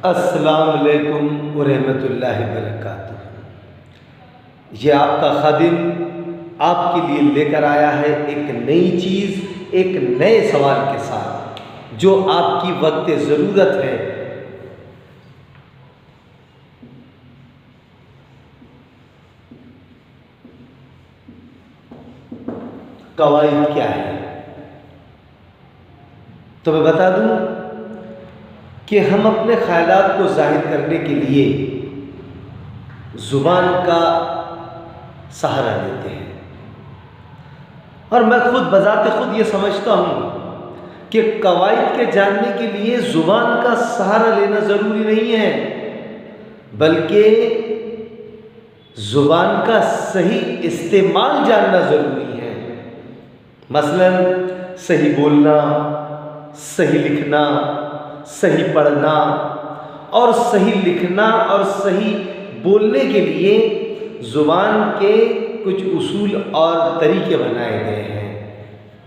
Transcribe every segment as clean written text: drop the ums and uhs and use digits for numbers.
السلام علیکم ورحمۃ اللہ وبرکاتہ۔ یہ آپ کا خادم آپ کے لیے لے کر آیا ہے ایک نئی چیز، ایک نئے سوال کے ساتھ جو آپ کی وقت ضرورت ہے۔ قواعد کیا ہے؟ تو میں بتا دوں کہ ہم اپنے خیالات کو ظاہر کرنے کے لیے زبان کا سہارا لیتے ہیں، اور میں خود بذات خود یہ سمجھتا ہوں کہ قواعد کے جاننے کے لیے زبان کا سہارا لینا ضروری نہیں ہے، بلکہ زبان کا صحیح استعمال جاننا ضروری ہے۔ مثلا صحیح بولنا، صحیح لکھنا، صحیح پڑھنا، اور صحیح لکھنا اور صحیح بولنے کے لیے زبان کے کچھ اصول اور طریقے بنائے گئے ہیں،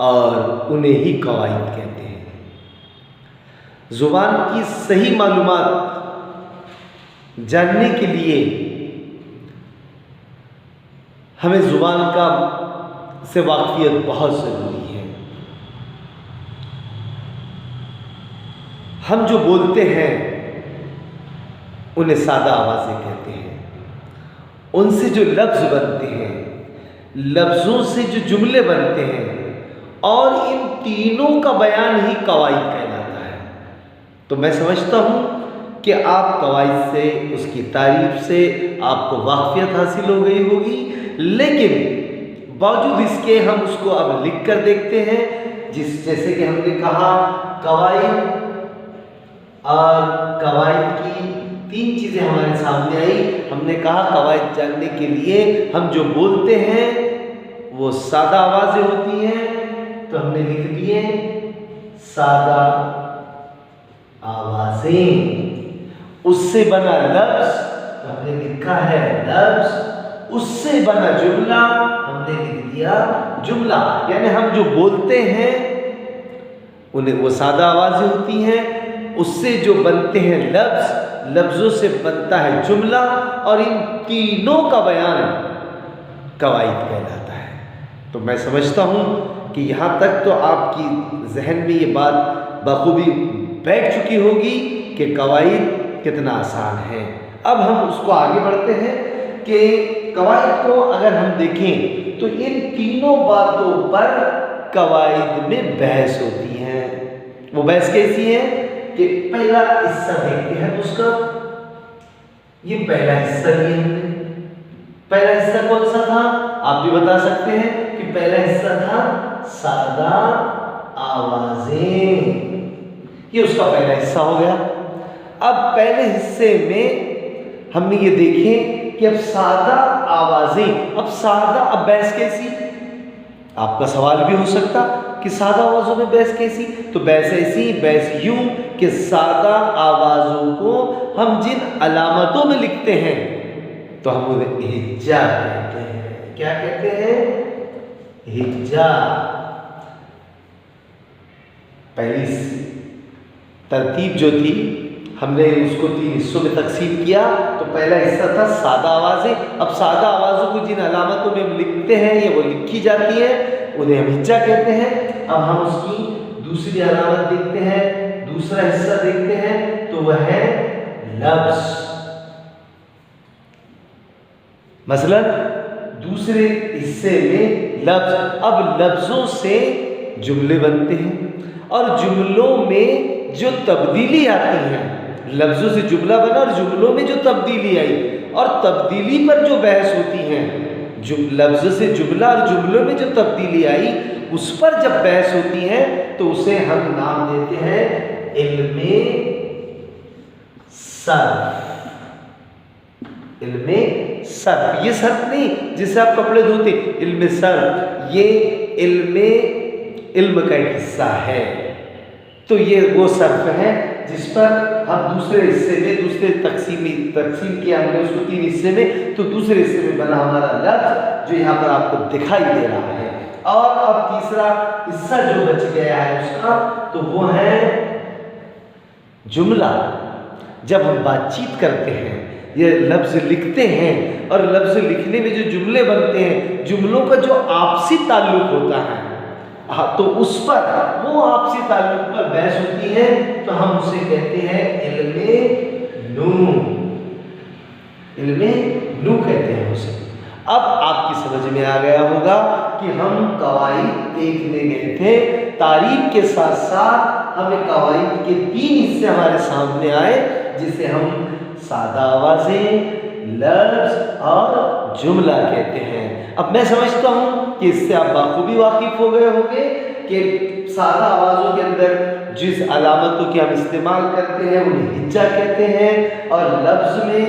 اور انہیں ہی قواعد کہتے ہیں۔ زبان کی صحیح معلومات جاننے کے لیے ہمیں زبان کا سے واقفیت بہت ضروری ہے۔ ہم جو بولتے ہیں انہیں سادہ آوازیں کہتے ہیں، ان سے جو لفظ بنتے ہیں، لفظوں سے جو جملے بنتے ہیں، اور ان تینوں کا بیان ہی قواعد کہلاتا ہے۔ تو میں سمجھتا ہوں کہ آپ قواعد سے، اس کی تعریف سے آپ کو واقفیت حاصل ہو گئی ہوگی، لیکن باوجود اس کے ہم اس کو اب لکھ کر دیکھتے ہیں۔ جیسے کہ ہم نے کہا قواعد، اور قواعد کی تین چیزیں ہمارے سامنے آئی۔ ہم نے کہا قواعد جاننے کے لیے ہم جو بولتے ہیں وہ سادہ آوازیں ہوتی ہیں، تو ہم نے لکھ دیے سادہ آوازیں۔ اس سے بنا لفظ، تو ہم نے لکھا ہے لفظ۔ اس سے بنا جملہ، ہم نے لکھ دیا جملہ۔ یعنی ہم جو بولتے ہیں انہیں وہ سادہ آوازیں ہوتی ہیں، اس سے جو بنتے ہیں لفظ، لفظوں سے بنتا ہے جملہ، اور ان تینوں کا بیان قواعد کہلاتا ہے۔ تو میں سمجھتا ہوں کہ یہاں تک تو آپ کی ذہن میں یہ بات بخوبی بیٹھ چکی ہوگی کہ قواعد کتنا آسان ہے۔ اب ہم اس کو آگے بڑھتے ہیں کہ قواعد کو اگر ہم دیکھیں تو ان تینوں باتوں پر قواعد میں بحث ہوتی ہے۔ وہ بحث کیسی ہے کہ پہلا حصہ دیکھتے ہیں اس کا، یہ پہلا حصہ لیا ہم نے۔ پہلا حصہ کون سا تھا؟ آپ بھی بتا سکتے ہیں کہ پہلا حصہ تھا سادہ آوازیں، یہ اس کا پہلا حصہ ہو گیا۔ اب پہلے حصے میں ہم نے یہ دیکھیں کہ اب سادہ آوازیں، اب بحث کیسی؟ آپ کا سوال بھی ہو سکتا کہ سادہ آوازوں میں بحث کیسی؟ تو بحث ایسی، بحث یوں کہ سادہ آوازوں کو ہم جن علامتوں میں لکھتے ہیں تو ہم انہیں ہجا کہتے ہیں۔ کیا کہتے ہیں؟ ہجا۔ پہلی ترتیب جو تھی ہم نے اس کو تین حصوں میں تقسیم کیا۔ تو پہلا حصہ تھا سادہ آوازیں۔ اب سادہ آوازوں کو جن علامتوں میں ہم لکھتے ہیں یا وہ لکھی جاتی ہے انہیں ہم ہجا کہتے ہیں۔ اب ہم اس کی دوسری علامت دیکھتے ہیں، دوسرا حصہ دیکھتے ہیں، تو وہ ہے لفظ۔ مثلا دوسرے حصے میں لفظ۔ اب لفظوں سے جملے بنتے ہیں، اور جملوں میں جو تبدیلی آتی ہے، لفظوں سے جملہ بنا اور جملوں میں جو تبدیلی آئی، اور تبدیلی پر جو بحث ہوتی ہے، لفظ سے جملہ اور جملوں میں جو تبدیلی آئی اس پر جب بحث ہوتی ہے تو اسے ہم نام دیتے ہیں علم صرف۔ علم صرف، یہ صرف نہیں جس سے آپ کپڑے دھوتے، علم صرف یہ علم کا ایک حصہ ہے۔ تو یہ وہ صرف ہے جس پر ہم دوسرے حصے میں، دوسرے تقسیم کیا ہم نے اس کو تین حصے میں، تو دوسرے حصے میں بنا ہمارا لفظ جو یہاں پر آپ کو دکھائی دے رہا ہے۔ اور اب تیسرا حصہ جو بچ گیا ہے اس کا، تو وہ ہے جملہ۔ जब हम बातचीत करते हैं, ये लफ्ज़ लिखते हैं और लफ्ज़ लिखने में जो जुमले बनते हैं, जुमलों का जो आपसी ताल्लुक़ होता है, हाँ, तो उस पर, वो आपसी ताल्लुक़ पर बहस होती है, तो हम उसे कहते हैं इल्मे नू कहते हैं उसे। अब आपकी समझ में आ गया होगा कि हम कवाइद देखने गए थे। तारीफ के साथ साथ हमें कवाइद के 3 हिस्से हमारे सामने आए, जिसे हम सादा आवाज़ें, लफ्ज़ और जुमला कहते हैं। अब मैं समझता हूँ कि इससे आप बाखूबी वाकिफ़ हो गए होंगे कि सादा आवाज़ों के अंदर जिस अलामतों की हम इस्तेमाल करते हैं उन्हें हिज्जा कहते हैं, और लफ्ज़ में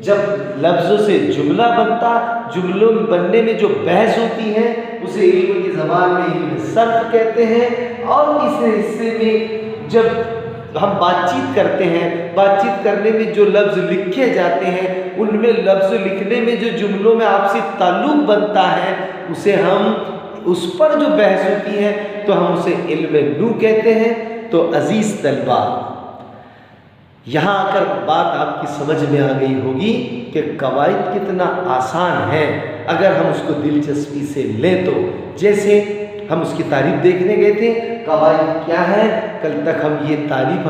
जब लफ्ज़ों से जुमला बनता, जुमलों में बनने में जो बहस होती है उसे इल्म की ज़बान में इल्म सर्फ कहते हैं। और तीसरे हिस्से में जब हम बातचीत करते हैं, बातचीत करने में जो लफ्ज़ लिखे जाते हैं, उनमें लफ्ज़ लिखने में जो जुमलों में आपसी ताल्लुक़ बनता है, उसे हम, उस पर जो बहस होती है तो हम उसे इल्म नू कहते हैं। तो अज़ीज़ तलबा, यहाँ आकर बात आपकी समझ में आ गई होगी कि कवाइद कितना आसान है अगर हम उसको दिलचस्पी से लें तो। जैसे हम उसकी तारीफ़ देखने गए थे, कवाइद क्या है, कल तक हम ये तारीफ़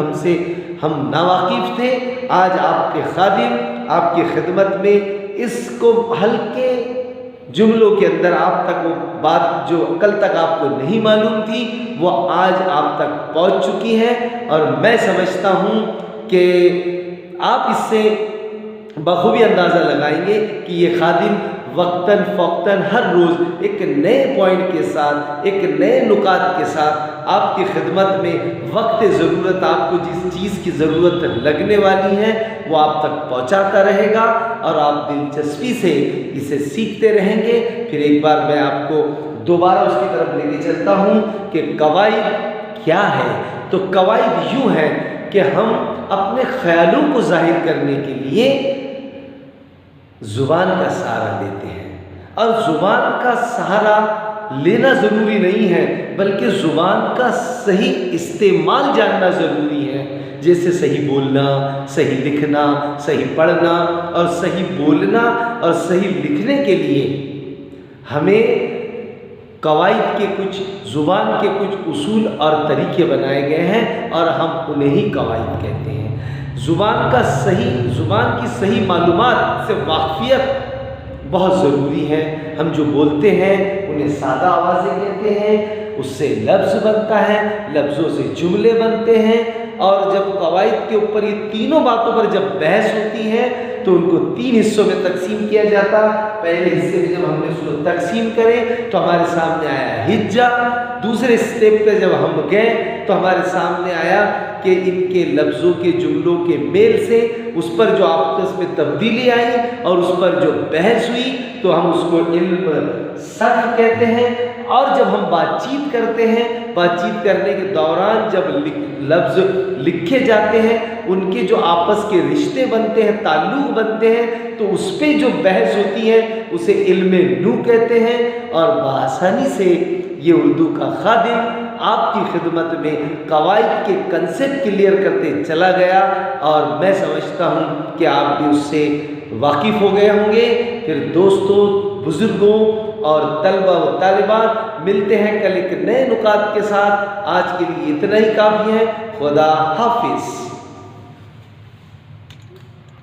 हम नावाकिफ़ थे। आज आपके खादिम आपकी खिदमत में इसको हल्के जुमलों के अंदर आप तक वो बात जो कल तक आपको नहीं मालूम थी, वो आज आप तक पहुँच चुकी है। और मैं समझता हूँ कि आप इससे बखूबी अंदाज़ा लगाएंगे कि ये खादिम वक्तन फ़ौक्तन हर रोज़ एक नए पॉइंट के साथ, एक नए नुकात के साथ आपकी खिदमत में वक्त ज़रूरत, आपको जिस चीज़ की ज़रूरत लगने वाली है वो आप तक पहुंचाता रहेगा, और आप दिलचस्पी से इसे सीखते रहेंगे। फिर एक बार मैं आपको दोबारा उसकी तरफ लेके चलता हूँ कि कवाइद क्या है। तो कवाइद यूँ है कि हम अपने ख्यालों को जाहिर करने के लिए ज़ुबान का सहारा लेते हैं, और ज़ुबान का सहारा लेना ज़रूरी नहीं है, बल्कि ज़ुबान का सही इस्तेमाल जानना ज़रूरी है। जैसे सही बोलना, सही लिखना, सही पढ़ना, और सही बोलना और सही लिखने के लिए हमें कवाइद के कुछ, ज़ुबान के कुछ उसूल और तरीके बनाए गए हैं, और हम उन्हें ही कवाइद कहते हैं। ज़ुबान की सही मालूमात से वाक़फ़ियत बहुत ज़रूरी है। हम जो बोलते हैं उन्हें सादा आवाज़ें कहते हैं, उससे लफ्ज़ बनता है, लफ्ज़ों से जुमले बनते हैं। और जब कवाइद के ऊपर ये तीनों बातों पर जब बहस होती है तो उनको 3 हिस्सों में तकसीम किया जाता। पहले हिस्से में जब हमने उसको तकसीम करे तो हमारे सामने आया हिज्जा। दूसरे स्टेप पे जब हम गए तो हमारे सामने आया कि इनके लफ्ज़ों के, जुमलों के मेल से उस पर जो आपस में तब्दीली आई और उस पर जो बहस हुई तो हम उसको इल्म सर्फ कहते हैं। और जब हम बातचीत करते हैं, बातचीत करने के दौरान जब लफ्ज़ लिखे जाते हैं, उनके जो आपस के रिश्ते बनते हैं, ताल्लुक़ बनते हैं, तो उस पर जो बहस होती है उसे इल्म नू कहते हैं। और बआसानी से ये उर्दू का खादिम आपकी खिदमत में कवाइद के कंसेप्ट क्लियर करते चला गया, और मैं समझता हूँ कि आप भी उससे वाकिफ़ हो गए होंगे। फिर दोस्तों, बुज़ुर्गों और तलबा व तालिबात, मिलते हैं कल एक नए नुकात के साथ। आज के लिए इतना ही काफ़ी है। खुदा हाफिज़।